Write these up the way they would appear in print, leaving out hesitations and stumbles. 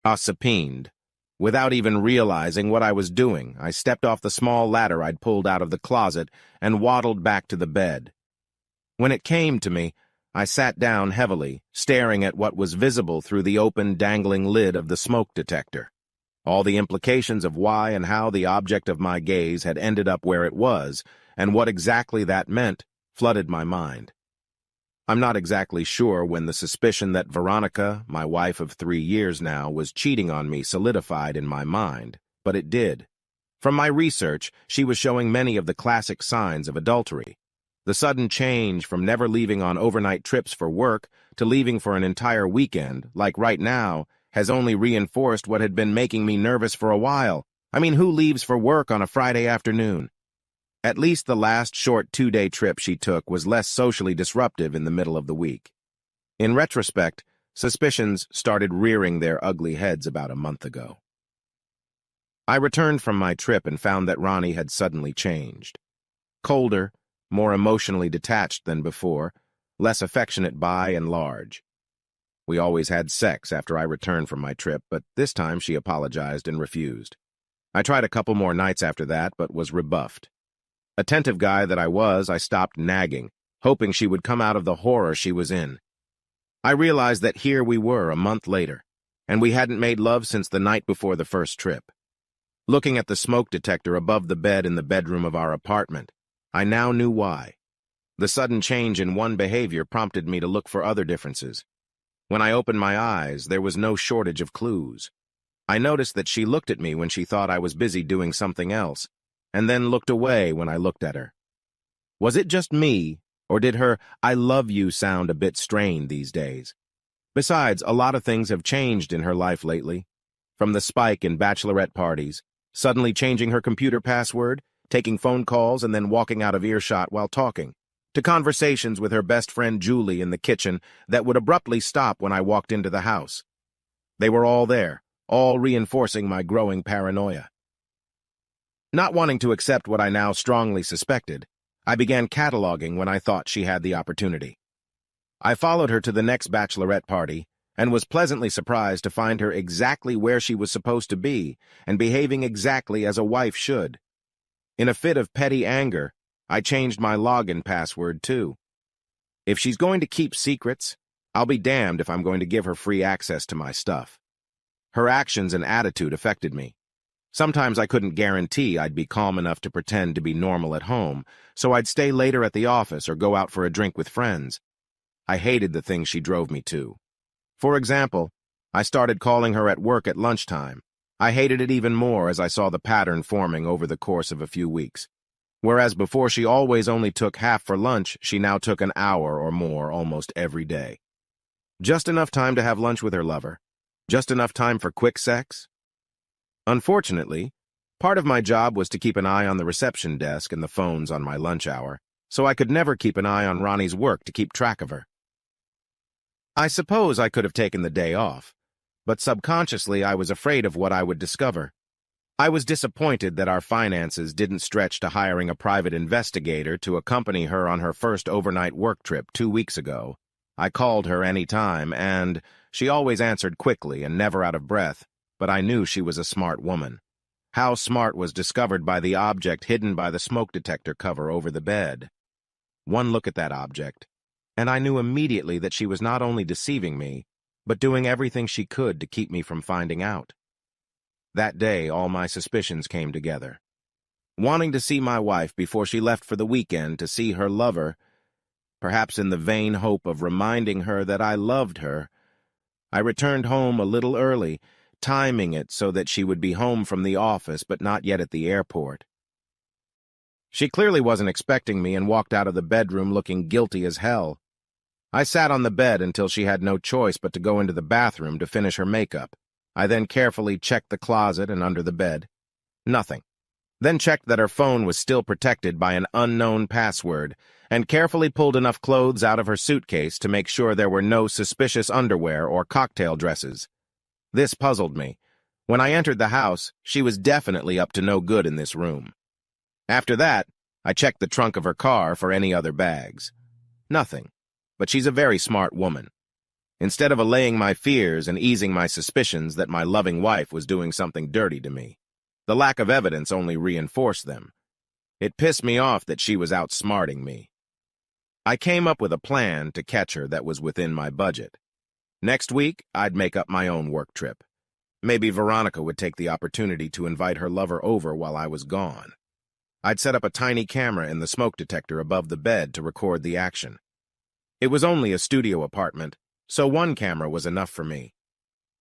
Subpoenaed. Without even realizing what I was doing, I stepped off the small ladder I'd pulled out of the closet and waddled back to the bed. When it came to me, I sat down heavily, staring at what was visible through the open, dangling lid of the smoke detector. All the implications of why and how the object of my gaze had ended up where it was, and what exactly that meant, flooded my mind. I'm not exactly sure when the suspicion that Veronica, my wife of 3 years now, was cheating on me solidified in my mind, but it did. From my research, she was showing many of the classic signs of adultery. The sudden change from never leaving on overnight trips for work to leaving for an entire weekend, like right now, has only reinforced what had been making me nervous for a while. I mean, who leaves for work on a Friday afternoon? At least the last short 2-day trip she took was less socially disruptive in the middle of the week. In retrospect, suspicions started rearing their ugly heads about a month ago. I returned from my trip and found that Ronnie had suddenly changed. Colder, more emotionally detached than before, less affectionate by and large. We always had sex after I returned from my trip, but this time she apologized and refused. I tried a couple more nights after that, but was rebuffed. Attentive guy that I was, I stopped nagging, hoping she would come out of the horror she was in. I realized that here we were a month later, and we hadn't made love since the night before the first trip. Looking at the smoke detector above the bed in the bedroom of our apartment, I now knew why. The sudden change in one behavior prompted me to look for other differences. When I opened my eyes, there was no shortage of clues. I noticed that she looked at me when she thought I was busy doing something else, and then looked away when I looked at her. Was it just me, or did her "I love you" sound a bit strained these days? Besides, a lot of things have changed in her life lately. From the spike in bachelorette parties, suddenly changing her computer password, taking phone calls and then walking out of earshot while talking, to conversations with her best friend Julie in the kitchen that would abruptly stop when I walked into the house. They were all there, all reinforcing my growing paranoia. Not wanting to accept what I now strongly suspected, I began cataloging when I thought she had the opportunity. I followed her to the next bachelorette party and was pleasantly surprised to find her exactly where she was supposed to be and behaving exactly as a wife should. In a fit of petty anger, I changed my login password too. If she's going to keep secrets, I'll be damned if I'm going to give her free access to my stuff. Her actions and attitude affected me. Sometimes I couldn't guarantee I'd be calm enough to pretend to be normal at home, so I'd stay later at the office or go out for a drink with friends. I hated the things she drove me to. For example, I started calling her at work at lunchtime. I hated it even more as I saw the pattern forming over the course of a few weeks. Whereas before she always only took half for lunch, she now took an hour or more almost every day. Just enough time to have lunch with her lover. Just enough time for quick sex. Unfortunately, part of my job was to keep an eye on the reception desk and the phones on my lunch hour, so I could never keep an eye on Ronnie's work to keep track of her. I suppose I could have taken the day off, but subconsciously I was afraid of what I would discover. I was disappointed that our finances didn't stretch to hiring a private investigator to accompany her on her first overnight work trip 2 weeks ago. I called her any time, and she always answered quickly and never out of breath, but I knew she was a smart woman. How smart was discovered by the object hidden by the smoke detector cover over the bed. One look at that object, and I knew immediately that she was not only deceiving me, but doing everything she could to keep me from finding out. That day, all my suspicions came together. Wanting to see my wife before she left for the weekend to see her lover, perhaps in the vain hope of reminding her that I loved her, I returned home a little early, timing it so that she would be home from the office but not yet at the airport. She clearly wasn't expecting me and walked out of the bedroom looking guilty as hell. I sat on the bed until she had no choice but to go into the bathroom to finish her makeup. I then carefully checked the closet and under the bed. Nothing. Then checked that her phone was still protected by an unknown password, and carefully pulled enough clothes out of her suitcase to make sure there were no suspicious underwear or cocktail dresses. This puzzled me. When I entered the house, she was definitely up to no good in this room. After that, I checked the trunk of her car for any other bags. Nothing. But she's a very smart woman. instead of allaying my fears and easing my suspicions that my loving wife was doing something dirty to me. The lack of evidence only reinforced them. It pissed me off that she was outsmarting me. I came up with a plan to catch her that was within my budget. Next week, I'd make up my own work trip. Maybe Veronica would take the opportunity to invite her lover over while I was gone. I'd set up a tiny camera in the smoke detector above the bed to record the action. It was only a studio apartment, so one camera was enough for me.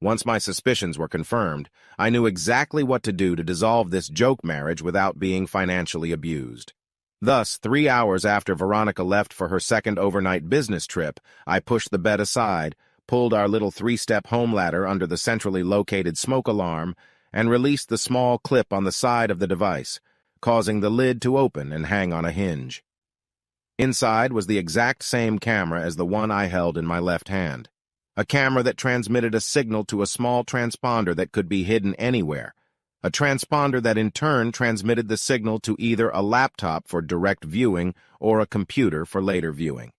Once my suspicions were confirmed, I knew exactly what to do to dissolve this joke marriage without being financially abused. Thus, 3 hours after Veronica left for her second overnight business trip, I pushed the bed aside, pulled our little 3-step home ladder under the centrally located smoke alarm, and released the small clip on the side of the device, causing the lid to open and hang on a hinge. Inside was the exact same camera as the one I held in my left hand, a camera that transmitted a signal to a small transponder that could be hidden anywhere, a transponder that in turn transmitted the signal to either a laptop for direct viewing or a computer for later viewing.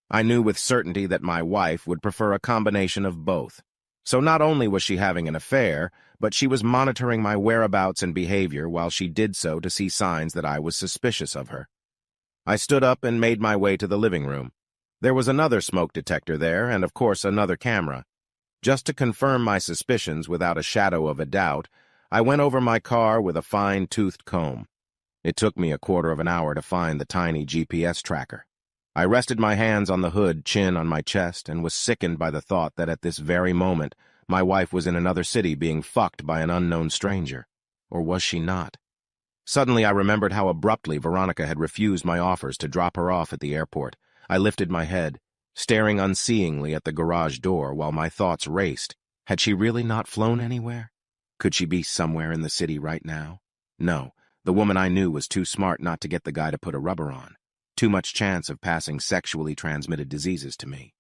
I knew with certainty that my wife would prefer a combination of both. So not only was she having an affair, but she was monitoring my whereabouts and behavior while she did so to see signs that I was suspicious of her. I stood up and made my way to the living room. There was another smoke detector there and, of course, another camera. Just to confirm my suspicions without a shadow of a doubt, I went over my car with a fine-toothed comb. It took me a quarter of an hour to find the tiny GPS tracker. I rested my hands on the hood, chin on my chest, and was sickened by the thought that at this very moment, my wife was in another city being fucked by an unknown stranger. Or was she not? Suddenly, I remembered how abruptly Veronica had refused my offers to drop her off at the airport. I lifted my head, staring unseeingly at the garage door while my thoughts raced. Had she really not flown anywhere? Could she be somewhere in the city right now? No, the woman I knew was too smart not to get the guy to put a rubber on. Too much chance of passing sexually transmitted diseases to me.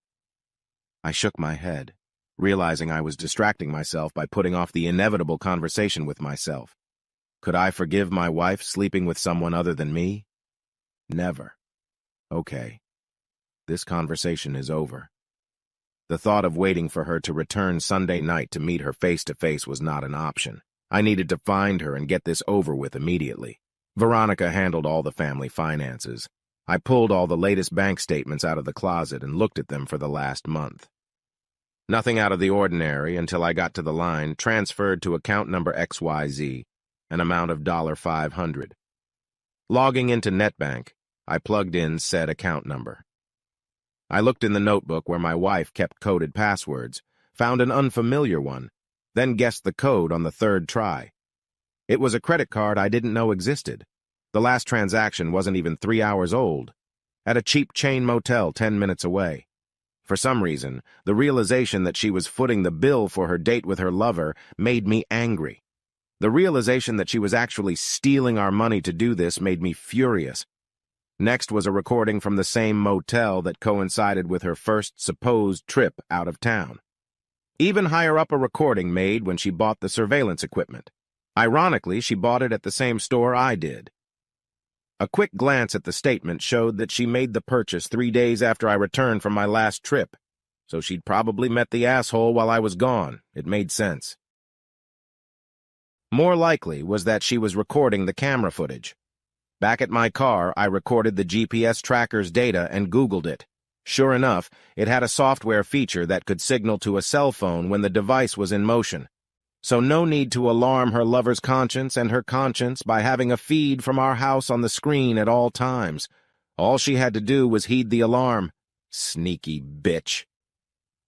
I shook my head, realizing I was distracting myself by putting off the inevitable conversation with myself. Could I forgive my wife sleeping with someone other than me? Never. Okay. This conversation is over. The thought of waiting for her to return Sunday night to meet her face-to-face was not an option. I needed to find her and get this over with immediately. Veronica handled all the family finances. I pulled all the latest bank statements out of the closet and looked at them for the last month. Nothing out of the ordinary until I got to the line, transferred to account number XYZ, an amount of $500. Logging into NetBank, I plugged in said account number. I looked in the notebook where my wife kept coded passwords, found an unfamiliar one, then guessed the code on the third try. It was a credit card I didn't know existed. The last transaction wasn't even 3 hours old, at a cheap chain motel 10 minutes away. For some reason, the realization that she was footing the bill for her date with her lover made me angry. The realization that she was actually stealing our money to do this made me furious. Next was a recording from the same motel that coincided with her first supposed trip out of town. Even higher up, a recording made when she bought the surveillance equipment. Ironically, she bought it at the same store I did. A quick glance at the statement showed that she made the purchase 3 days after I returned from my last trip, so she'd probably met the asshole while I was gone. It made sense. More likely was that she was recording the camera footage. Back at my car, I recorded the GPS tracker's data and Googled it. Sure enough, it had a software feature that could signal to a cell phone when the device was in motion. So no need to alarm her lover's conscience and her conscience by having a feed from our house on the screen at all times. All she had to do was heed the alarm. Sneaky bitch.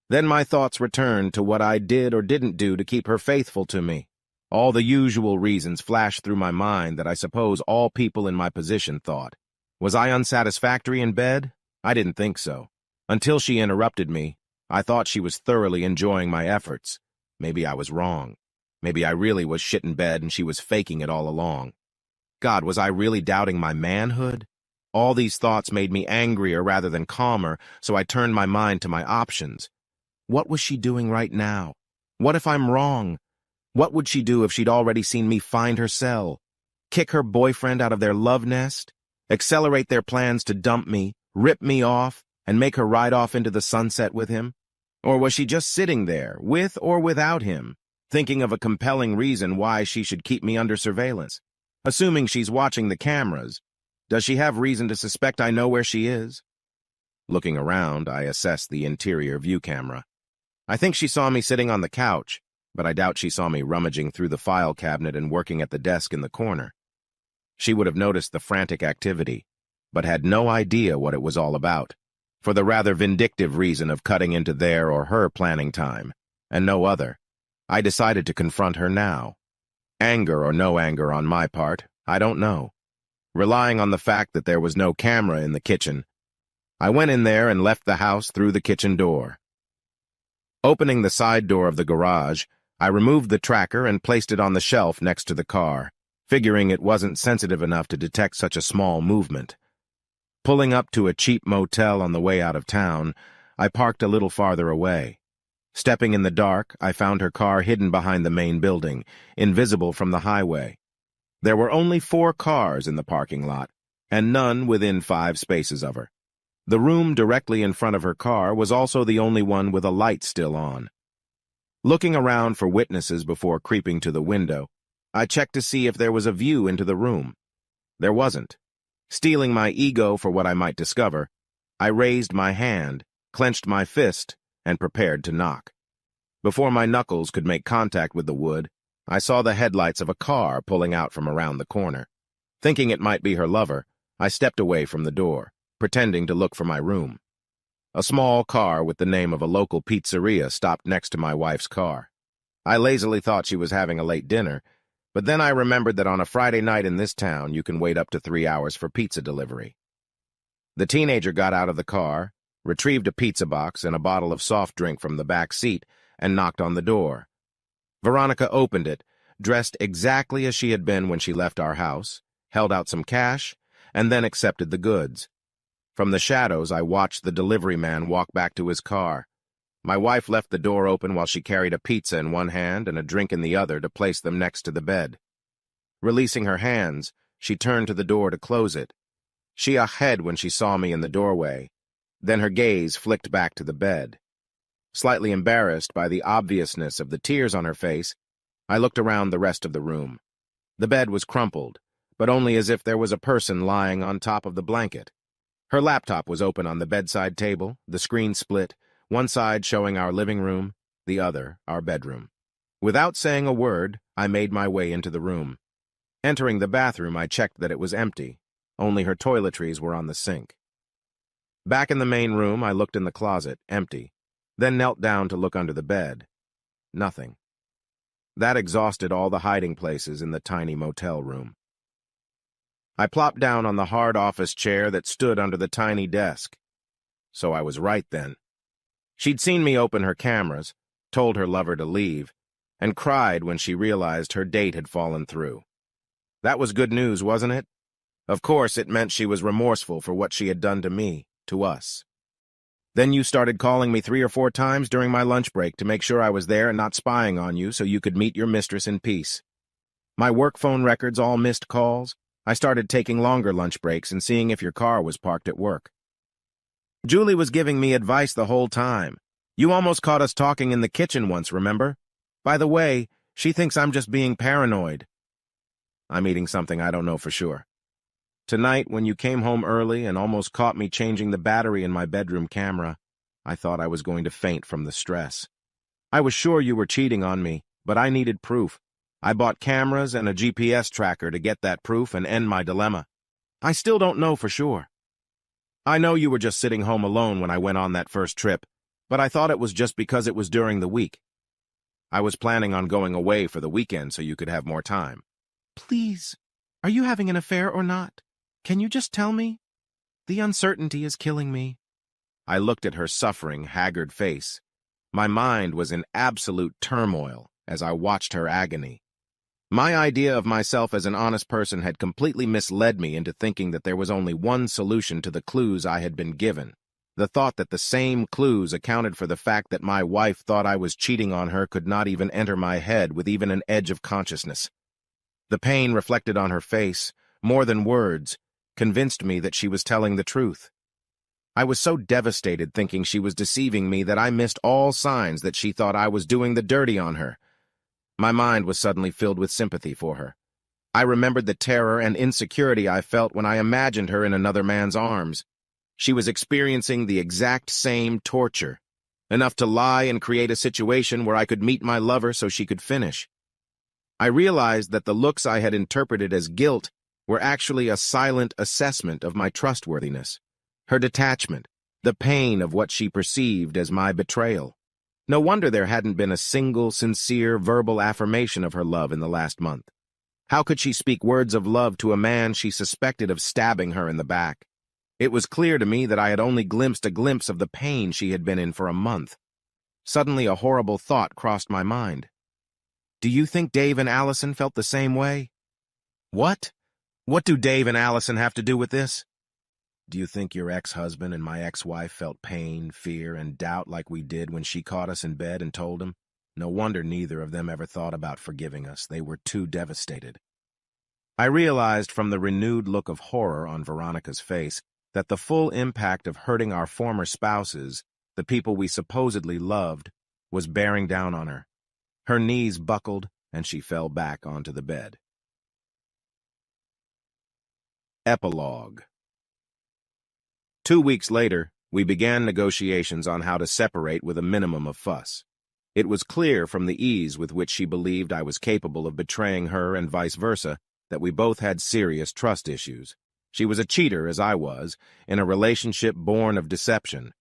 Then my thoughts returned to what I did or didn't do to keep her faithful to me. All the usual reasons flashed through my mind that I suppose all people in my position thought. Was I unsatisfactory in bed? I didn't think so. Until she interrupted me, I thought she was thoroughly enjoying my efforts. Maybe I was wrong. Maybe I really was shit in bed and she was faking it all along. God, was I really doubting my manhood? All these thoughts made me angrier rather than calmer, so I turned my mind to my options. What was she doing right now? What if I'm wrong? What would she do if she'd already seen me find her cell? Kick her boyfriend out of their love nest? Accelerate their plans to dump me, rip me off, and make her ride off into the sunset with him? Or was she just sitting there, with or without him, thinking of a compelling reason why she should keep me under surveillance? Assuming she's watching the cameras, does she have reason to suspect I know where she is? Looking around, I assessed the interior view camera. I think she saw me sitting on the couch, but I doubt she saw me rummaging through the file cabinet and working at the desk in the corner. She would have noticed the frantic activity, but had no idea what it was all about, for the rather vindictive reason of cutting into their or her planning time, and no other. I decided to confront her now. Anger or no anger on my part, I don't know. Relying on the fact that there was no camera in the kitchen, I went in there and left the house through the kitchen door. Opening the side door of the garage, I removed the tracker and placed it on the shelf next to the car, figuring it wasn't sensitive enough to detect such a small movement. Pulling up to a cheap motel on the way out of town, I parked a little farther away. Stepping in the dark, I found her car hidden behind the main building, invisible from the highway. There were only 4 cars in the parking lot, and none within 5 spaces of her. The room directly in front of her car was also the only one with a light still on. Looking around for witnesses before creeping to the window, I checked to see if there was a view into the room. There wasn't. Steeling my ego for what I might discover, I raised my hand, clenched my fist, and prepared to knock. Before my knuckles could make contact with the wood, I saw the headlights of a car pulling out from around the corner. Thinking it might be her lover, I stepped away from the door, pretending to look for my room. A small car with the name of a local pizzeria stopped next to my wife's car. I lazily thought she was having a late dinner, but then I remembered that on a Friday night in this town you can wait up to 3 hours for pizza delivery. The teenager got out of the car, retrieved a pizza box and a bottle of soft drink from the back seat, and knocked on the door. Veronica opened it, dressed exactly as she had been when she left our house, held out some cash, and then accepted the goods. From the shadows, I watched the delivery man walk back to his car. My wife left the door open while she carried a pizza in one hand and a drink in the other to place them next to the bed. Releasing her hands, she turned to the door to close it. She ahead when she saw me in the doorway. Then her gaze flicked back to the bed. Slightly embarrassed by the obviousness of the tears on her face, I looked around the rest of the room. The bed was crumpled, but only as if there was a person lying on top of the blanket. Her laptop was open on the bedside table, the screen split, one side showing our living room, the other our bedroom. Without saying a word, I made my way into the room. Entering the bathroom, I checked that it was empty. Only her toiletries were on the sink. Back in the main room, I looked in the closet, empty, then knelt down to look under the bed. Nothing. That exhausted all the hiding places in the tiny motel room. I plopped down on the hard office chair that stood under the tiny desk. So I was right then. She'd seen me open her cameras, told her lover to leave, and cried when she realized her date had fallen through. That was good news, wasn't it? Of course, it meant she was remorseful for what she had done to me, to us. Then you started calling me 3 or 4 times during my lunch break to make sure I was there and not spying on you so you could meet your mistress in peace. My work phone records all missed calls. I started taking longer lunch breaks and seeing if your car was parked at work. Julie was giving me advice the whole time. You almost caught us talking in the kitchen once, remember? By the way, she thinks I'm just being paranoid. I'm eating something I don't know for sure. Tonight, when you came home early and almost caught me changing the battery in my bedroom camera, I thought I was going to faint from the stress. I was sure you were cheating on me, but I needed proof. I bought cameras and a GPS tracker to get that proof and end my dilemma. I still don't know for sure. I know you were just sitting home alone when I went on that first trip, but I thought it was just because it was during the week. I was planning on going away for the weekend so you could have more time. Please, are you having an affair or not? Can you just tell me? The uncertainty is killing me. I looked at her suffering, haggard face. My mind was in absolute turmoil as I watched her agony. My idea of myself as an honest person had completely misled me into thinking that there was only one solution to the clues I had been given. The thought that the same clues accounted for the fact that my wife thought I was cheating on her could not even enter my head with even an edge of consciousness. The pain reflected on her face, more than words, convinced me that she was telling the truth. I was so devastated thinking she was deceiving me that I missed all signs that she thought I was doing the dirty on her. My mind was suddenly filled with sympathy for her. I remembered the terror and insecurity I felt when I imagined her in another man's arms. She was experiencing the exact same torture, enough to lie and create a situation where I could meet my lover so she could finish. I realized that the looks I had interpreted as guilt were actually a silent assessment of my trustworthiness, her detachment, the pain of what she perceived as my betrayal. No wonder there hadn't been a single sincere verbal affirmation of her love in the last month. How could she speak words of love to a man she suspected of stabbing her in the back? It was clear to me that I had only glimpsed a glimpse of the pain she had been in for a month. Suddenly a horrible thought crossed my mind. Do you think Dave and Allison felt the same way? What? What do Dave and Allison have to do with this? Do you think your ex-husband and my ex-wife felt pain, fear, and doubt like we did when she caught us in bed and told him? No wonder neither of them ever thought about forgiving us. They were too devastated. I realized from the renewed look of horror on Veronica's face that the full impact of hurting our former spouses, the people we supposedly loved, was bearing down on her. Her knees buckled, and she fell back onto the bed. Epilogue. 2 weeks later, we began negotiations on how to separate with a minimum of fuss. It was clear from the ease with which she believed I was capable of betraying her and vice versa that we both had serious trust issues. She was a cheater, as I was, in a relationship born of deception.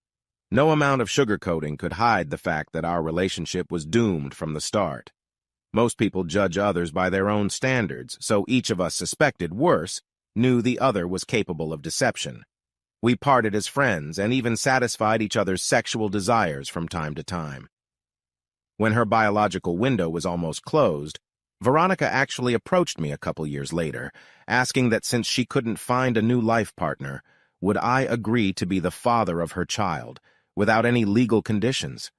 No amount of sugarcoating could hide the fact that our relationship was doomed from the start. Most people judge others by their own standards, so each of us suspected worse, knew the other was capable of deception. We parted as friends and even satisfied each other's sexual desires from time to time. When her biological window was almost closed, Veronica actually approached me a couple years later, asking that since she couldn't find a new life partner, would I agree to be the father of her child, without any legal conditions.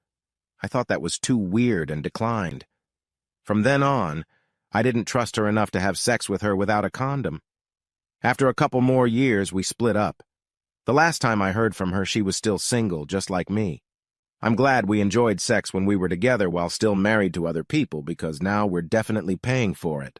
I thought that was too weird and declined. From then on, I didn't trust her enough to have sex with her without a condom. After a couple more years, we split up. The last time I heard from her, she was still single, just like me. I'm glad we enjoyed sex when we were together while still married to other people, because now we're definitely paying for it.